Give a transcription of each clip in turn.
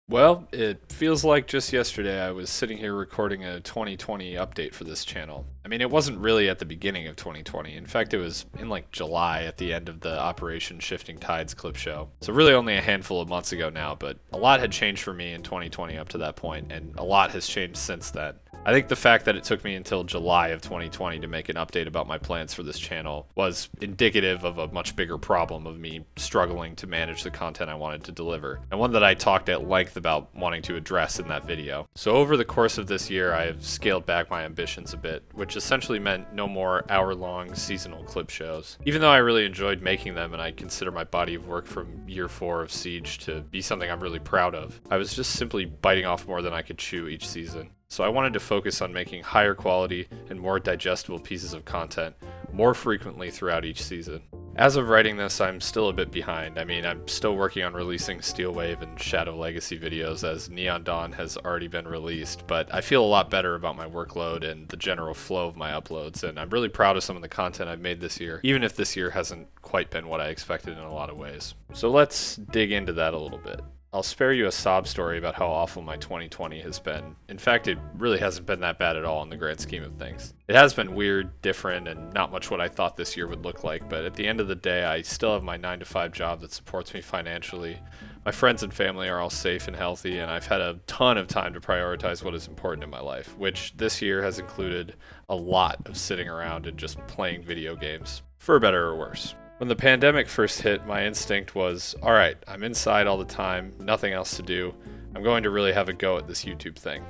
Well, it feels like just yesterday I was sitting here recording a 2020 update for this channel. I mean, it wasn't really at the beginning of 2020. In fact, it was in like July at the end of the Operation Shifting Tides clip show. So really only a handful of months ago now, but a lot had changed for me in 2020 up to that point, and a lot has changed since then. I think the fact that it took me until July of 2020 to make an update about my plans for this channel was indicative of a much bigger problem of me struggling to manage the content I wanted to deliver, and one that I talked at length about wanting to address in that video. So over the course of this year, I have scaled back my ambitions a bit, which essentially meant no more hour-long seasonal clip shows. Even though I really enjoyed making them and I consider my body of work from year 4 of Siege to be something I'm really proud of, I was just simply biting off more than I could chew each season. So I wanted to focus on making higher quality and more digestible pieces of content more frequently throughout each season. As of writing this, I'm still a bit behind. I mean, I'm still working on releasing Steel Wave and Shadow Legacy videos as Neon Dawn has already been released, but I feel a lot better about my workload and the general flow of my uploads, and I'm really proud of some of the content I've made this year, even if this year hasn't quite been what I expected in a lot of ways. So let's dig into that a little bit. I'll spare you a sob story about how awful my 2020 has been. In fact, it really hasn't been that bad at all in the grand scheme of things. It has been weird, different, and not much what I thought this year would look like, but at the end of the day, I still have my 9-to-5 job that supports me financially. My friends and family are all safe and healthy, and I've had a ton of time to prioritize what is important in my life, which this year has included a lot of sitting around and just playing video games, for better or worse. When the pandemic first hit, my instinct was, alright, I'm inside all the time, nothing else to do, I'm going to really have a go at this YouTube thing.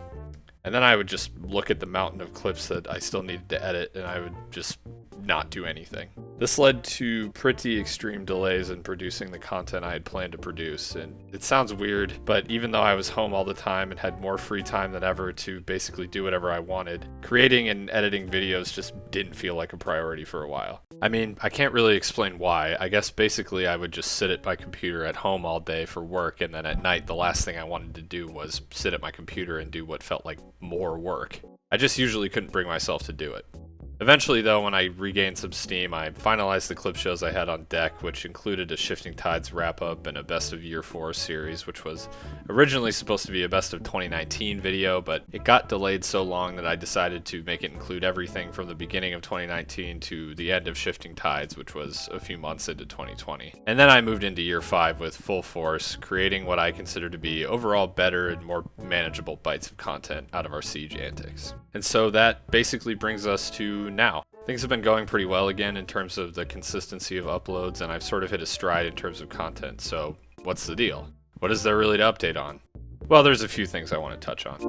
And then I would just look at the mountain of clips that I still needed to edit, and I would just not do anything. This led to pretty extreme delays in producing the content I had planned to produce, and it sounds weird, but even though I was home all the time and had more free time than ever to basically do whatever I wanted, creating and editing videos just didn't feel like a priority for a while. I mean, I can't really explain why. I guess basically I would just sit at my computer at home all day for work, and then at night the last thing I wanted to do was sit at my computer and do what felt like more work. I just usually couldn't bring myself to do it. Eventually, though, when I regained some steam, I finalized the clip shows I had on deck, which included a Shifting Tides wrap-up and a Best of Year 4 series, which was originally supposed to be a Best of 2019 video, but it got delayed so long that I decided to make it include everything from the beginning of 2019 to the end of Shifting Tides, which was a few months into 2020. And then I moved into Year 5 with full force, creating what I consider to be overall better and more manageable bites of content out of our Siege antics. And so that basically brings us to now. Things have been going pretty well again in terms of the consistency of uploads, and I've sort of hit a stride in terms of content, so what's the deal? What is there really to update on? Well, there's a few things I want to touch on.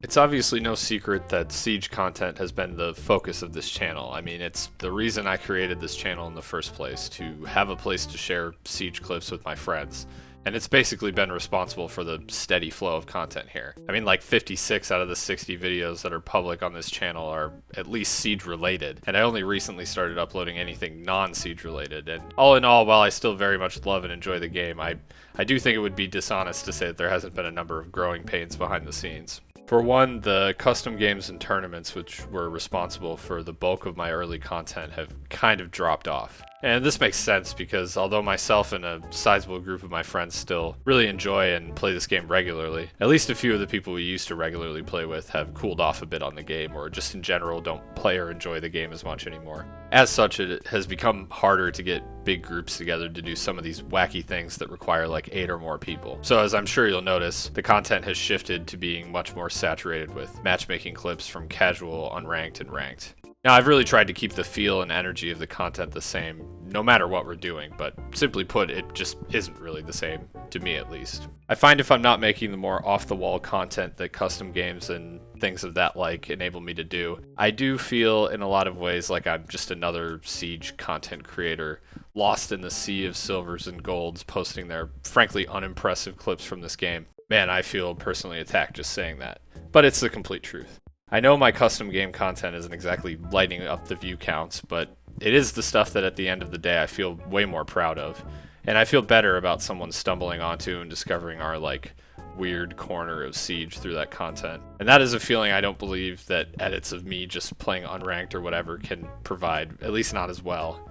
It's obviously no secret that Siege content has been the focus of this channel. I mean, it's the reason I created this channel in the first place, to have a place to share Siege clips with my friends. And it's basically been responsible for the steady flow of content here. I mean, like 56 out of the 60 videos that are public on this channel are at least Siege related, and I only recently started uploading anything non-Siege related. And all in all, while I still very much love and enjoy the game, I do think it would be dishonest to say that there hasn't been a number of growing pains behind the scenes. For one, the custom games and tournaments, which were responsible for the bulk of my early content, have kind of dropped off. And this makes sense because although myself and a sizable group of my friends still really enjoy and play this game regularly, at least a few of the people we used to regularly play with have cooled off a bit on the game, or just in general don't play or enjoy the game as much anymore. As such, it has become harder to get big groups together to do some of these wacky things that require like 8 or more people. So as I'm sure you'll notice, the content has shifted to being much more saturated with matchmaking clips from casual, unranked, and ranked. Now, I've really tried to keep the feel and energy of the content the same, no matter what we're doing, but simply put, it just isn't really the same, to me at least. I find if I'm not making the more off-the-wall content that custom games and things of that like enable me to do, I do feel in a lot of ways like I'm just another Siege content creator, lost in the sea of silvers and golds, posting their frankly unimpressive clips from this game. Man, I feel personally attacked just saying that, but it's the complete truth. I know my custom game content isn't exactly lighting up the view counts, but it is the stuff that at the end of the day I feel way more proud of. And I feel better about someone stumbling onto and discovering our like weird corner of Siege through that content. And that is a feeling I don't believe that edits of me just playing unranked or whatever can provide, at least not as well.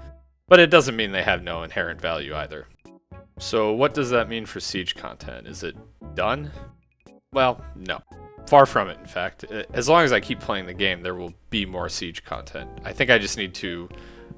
But it doesn't mean they have no inherent value either. So what does that mean for Siege content? Is it done? Well, no. Far from it, in fact. As long as I keep playing the game, there will be more Siege content. I think I just need to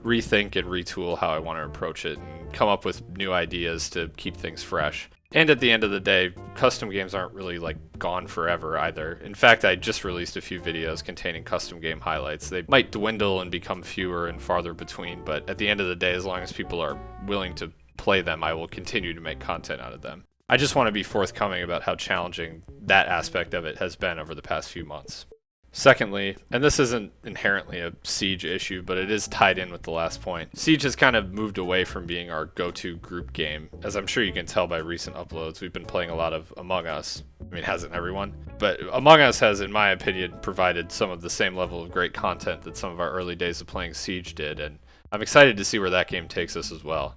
rethink and retool how I want to approach it and come up with new ideas to keep things fresh. And at the end of the day, custom games aren't really like gone forever either. In fact, I just released a few videos containing custom game highlights. They might dwindle and become fewer and farther between, but at the end of the day, as long as people are willing to play them, I will continue to make content out of them. I just want to be forthcoming about how challenging that aspect of it has been over the past few months. Secondly, and this isn't inherently a Siege issue, but it is tied in with the last point, Siege has kind of moved away from being our go-to group game. As I'm sure you can tell by recent uploads, we've been playing a lot of Among Us. I mean, hasn't everyone? But Among Us has, in my opinion, provided some of the same level of great content that some of our early days of playing Siege did, and I'm excited to see where that game takes us as well.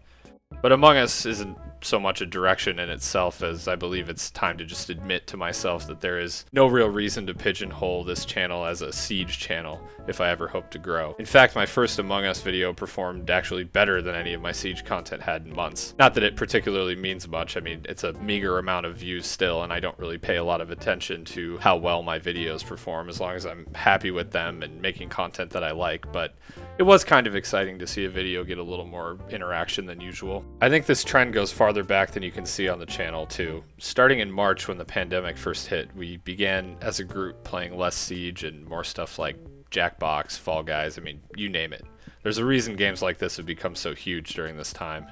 But Among Us isn't so much a direction in itself as I believe it's time to just admit to myself that there is no real reason to pigeonhole this channel as a Siege channel if I ever hope to grow. In fact, my first Among Us video performed actually better than any of my Siege content had in months. Not that it particularly means much, I mean, it's a meager amount of views still, and I don't really pay a lot of attention to how well my videos perform as long as I'm happy with them and making content that I like, but it was kind of exciting to see a video get a little more interaction than usual. I think this trend goes farther back than you can see on the channel too. Starting in March when the pandemic first hit, we began as a group playing less Siege and more stuff like Jackbox, Fall Guys, I mean, you name it. There's a reason games like this have become so huge during this time.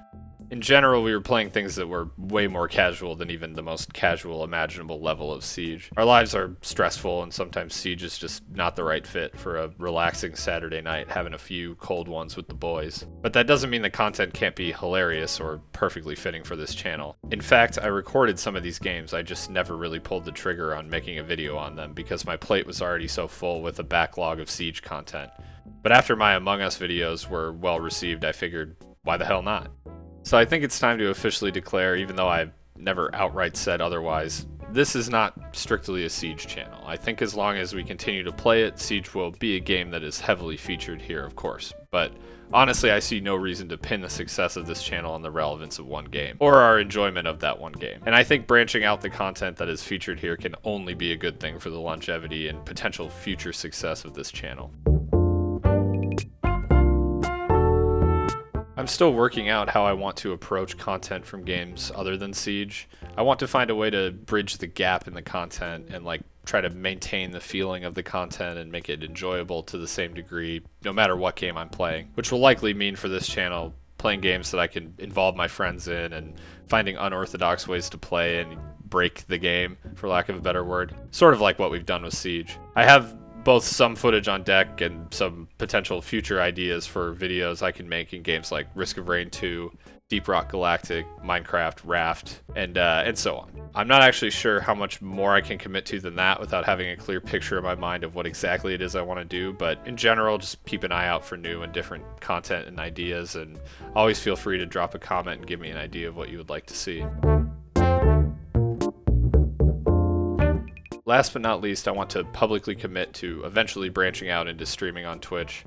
In general, we were playing things that were way more casual than even the most casual imaginable level of Siege. Our lives are stressful, and sometimes Siege is just not the right fit for a relaxing Saturday night, having a few cold ones with the boys. But that doesn't mean the content can't be hilarious or perfectly fitting for this channel. In fact, I recorded some of these games, I just never really pulled the trigger on making a video on them because my plate was already so full with a backlog of Siege content. But after my Among Us videos were well received, I figured, why the hell not? So I think it's time to officially declare, even though I've never outright said otherwise, this is not strictly a Siege channel. I think as long as we continue to play it, Siege will be a game that is heavily featured here, of course. But honestly, I see no reason to pin the success of this channel on the relevance of one game, or our enjoyment of that one game. And I think branching out the content that is featured here can only be a good thing for the longevity and potential future success of this channel. I'm still working out how I want to approach content from games other than Siege. I want to find a way to bridge the gap in the content and try to maintain the feeling of the content and make it enjoyable to the same degree no matter what game I'm playing, which will likely mean for this channel playing games that I can involve my friends in and finding unorthodox ways to play and break the game, for lack of a better word, sort of like what we've done with Siege. I have both some footage on deck and some potential future ideas for videos I can make in games like Risk of Rain 2, Deep Rock Galactic, Minecraft, Raft, and so on. I'm not actually sure how much more I can commit to than that without having a clear picture in my mind of what exactly it is I want to do, but in general, just keep an eye out for new and different content and ideas, and always feel free to drop a comment and give me an idea of what you would like to see. Last but not least, I want to publicly commit to eventually branching out into streaming on Twitch.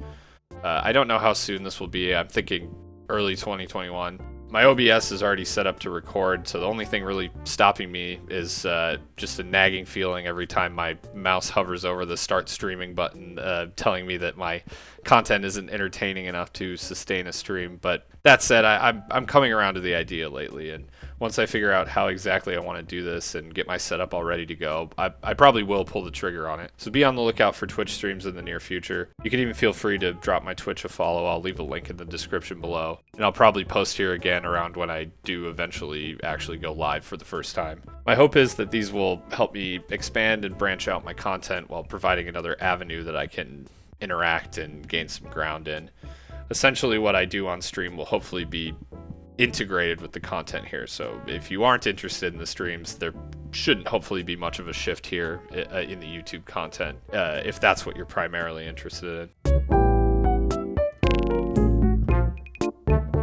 I don't know how soon this will be. I'm thinking early 2021. My OBS is already set up to record, so the only thing really stopping me is just a nagging feeling every time my mouse hovers over the start streaming button, telling me that my content isn't entertaining enough to sustain a stream. But that said, I'm coming around to the idea lately, and once I figure out how exactly I want to do this and get my setup all ready to go, I probably will pull the trigger on it. So be on the lookout for Twitch streams in the near future. You can even feel free to drop my Twitch a follow. I'll leave a link in the description below. And I'll probably post here again around when I do eventually actually go live for the first time. My hope is that these will help me expand and branch out my content while providing another avenue that I can interact and gain some ground in. Essentially, what I do on stream will hopefully be integrated with the content here, so if you aren't interested in the streams, there shouldn't hopefully be much of a shift here in the YouTube content, if that's what you're primarily interested in.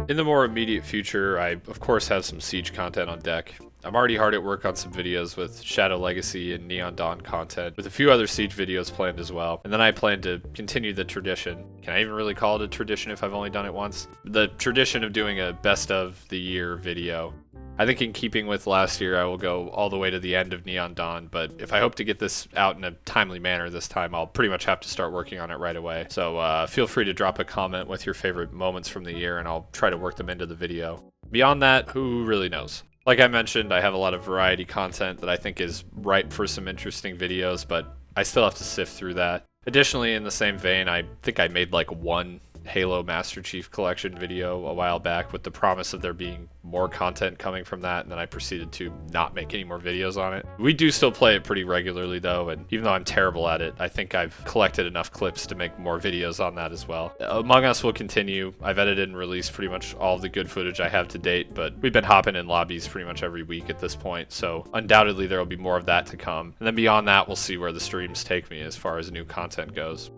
In the more immediate future, I of course have some Siege content on deck. I'm already hard at work on some videos with Shadow Legacy and Neon Dawn content, with a few other Siege videos planned as well. And then I plan to continue the tradition. Can I even really call it a tradition if I've only done it once? The tradition of doing a best of the year video. I think in keeping with last year, I will go all the way to the end of Neon Dawn, but if I hope to get this out in a timely manner this time, I'll pretty much have to start working on it right away. So feel free to drop a comment with your favorite moments from the year, and I'll try to work them into the video. Beyond that, who really knows? Like I mentioned, I have a lot of variety content that I think is ripe for some interesting videos, but I still have to sift through that. Additionally, in the same vein, I think I made like one Halo Master Chief Collection video a while back with the promise of there being more content coming from that, and then I proceeded to not make any more videos on it. We do still play it pretty regularly though, and even though I'm terrible at it, I think I've collected enough clips to make more videos on that as well. Among Us will continue. I've edited and released pretty much all of the good footage I have to date, but we've been hopping in lobbies pretty much every week at this point, so undoubtedly there will be more of that to come. And then beyond that, we'll see where the streams take me as far as new content goes.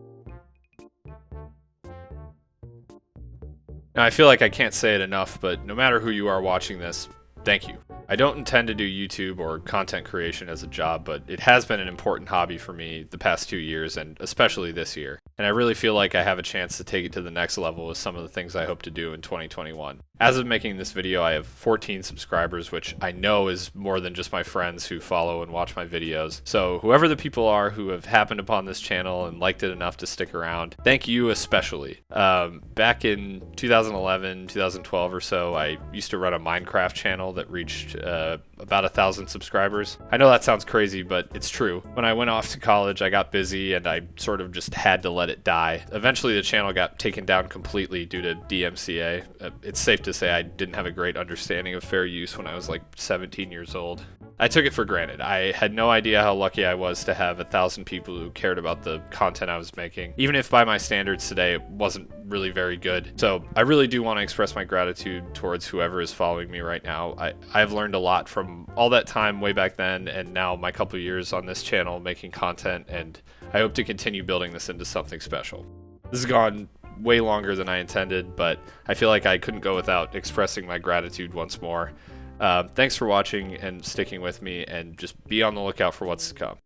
Now, I feel like I can't say it enough, but no matter who you are watching this, thank you. I don't intend to do YouTube or content creation as a job, but it has been an important hobby for me the past 2 years, and especially this year. And I really feel like I have a chance to take it to the next level with some of the things I hope to do in 2021. As of making this video, I have 14 subscribers, which I know is more than just my friends who follow and watch my videos. So whoever the people are who have happened upon this channel and liked it enough to stick around, thank you especially. Back in 2011, 2012 or so, I used to run a Minecraft channel that reached about 1,000 subscribers. I know that sounds crazy, but it's true. When I went off to college, I got busy and I sort of just had to let it die. Eventually the channel got taken down completely due to DMCA. It's safe to say I didn't have a great understanding of fair use when I was like 17 years old. I took it for granted. I had no idea how lucky I was to have 1,000 people who cared about the content I was making, even if by my standards today it wasn't really very good. So I really do want to express my gratitude towards whoever is following me right now. I've learned a lot from all that time way back then, and now my couple years on this channel making content, and I hope to continue building this into something special. This has gone way longer than I intended, but I feel like I couldn't go without expressing my gratitude once more. Thanks for watching and sticking with me, and just be on the lookout for what's to come.